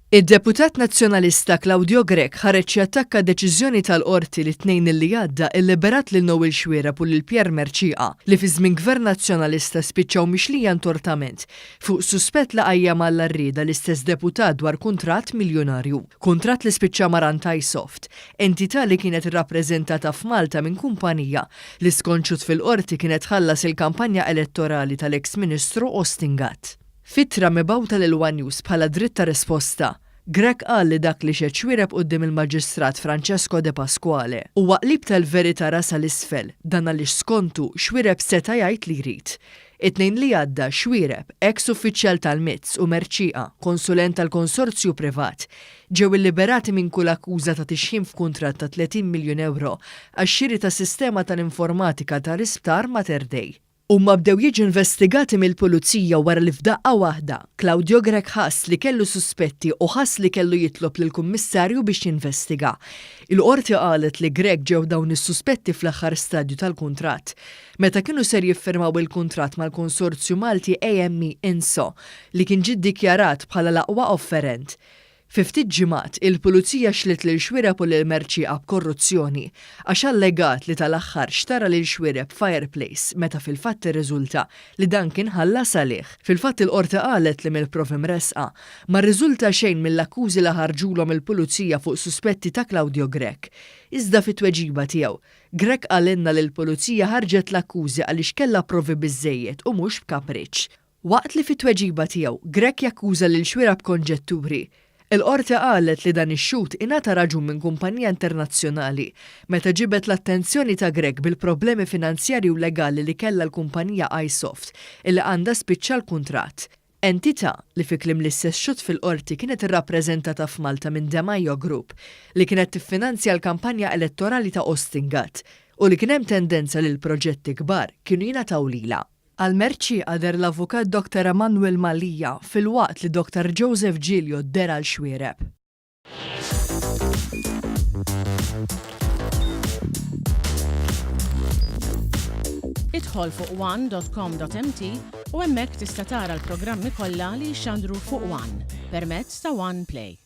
Id-Deputat Nazzjonalista Claudio Grech ħareġ jattakka deċiżjoni tal-qorti li tnejn li għadda illiberat lil Noel Xwiereb u lil Pierre Merċieqa li fi żmien Gvern Nazzjonalista spiċċaw mixlija ntortament fuq suspett la qajja mal-arrieda l-istess deputat dwar kuntratt miljonarju. Kuntratt li spiċċa ma' Rantajsoft, entità li kienet irrappreżentata f'Malta minn kumpanija li skonċut fil-qorti kienet ħallas il-kampanja elettorali tal-eks Ministru Austin Gatt. Fittra mibgħuta lil One News bħala dritta risposta, Grech qal li dak li xehed Xwiereb quddiem il-Maġistrat Francesco De Pasquale huwa qlib tal-verità rasa l-isfel dan għaliex skontu Xwiereb seta' jgħid li jrid. It-tnejn li għadda Xwiereb, eks uffiċjal tal-Mezz u Merċieqa, konsulent tal-konsorzju privat, ġew illiberati minn kull akkuża ta' tixħim f'kuntratt ta' 30 miljun euro għax-xiri ta' sistema tal-informatika tal-isptar Mater Dei. Huma bdew jiġu investigati mill-pulizija wara li f'daqqa waħda Claudio Grech ħass li kellu suspetti u ħass li kellu jitlob lill-kummissarju biex jinvestiga. Il-qorti qalet li Grech ġew dawn is-suspetti fl-aħħar stadju tal-kuntratt. Meta kienu ser jiffirmaw il-kuntratt mal-Konsorzju Malti AME Inso li kien ġie ddikjarat bħala l-aqwa offerent. Fi ftit ġimgħat il-pulizija xlit lil Xwiereb u lil Merċieqa b'korruzzjoni għax allegat li tal-aħħar xtara lil Xwiereb Fireplace meta fil-fatt irriżulta li dan kien ħallas għalih. Fil-fatt il-qorti qalet li mill-provi mresqa ma rriżulta xejn mill-akkużi li ħarġulhom il-pulizija fuq suspetti ta' Claudio Grech. Iżda fit-tweġiba tiegħu, Grech qalinna li l-pulizija ħarġet l-akkużi għaliex kellha provi biżżejjed u mhux b'kapriċċ. Waqt li fit-tweġiba tiegħu Grech jakkuża lil Xwiereb konġetturi, il-qorti qalet li dan ix-xut ingħata raġun minn kumpanija internazzjonali meta ġibet l-attenzjoni ta' Grech bil-problemi finanzjarji u legali li kellha l-kumpanija iSoft illi għandha spiċċa l-kuntratt. Entità li fi kliem l-istess xut fil-qorti kienet irrappreżentata f'Malta minn De Maio Group li kienet tiffinanzja l-kampanja elettorali ta' Austin Gatt u li kien hemm tendenza li l-proġetti kbar kienu jingħataw lilha. Għal Merċieqa der l-avukat Dr. Emanuel Malija fil-waqt li Dr. Joseph Giglio der għal Xwiereb. Idħol fuq one.com.mt u hemmhekk tista' tara l-programmi kollha li jxandru fuq One permezz ta' One Play.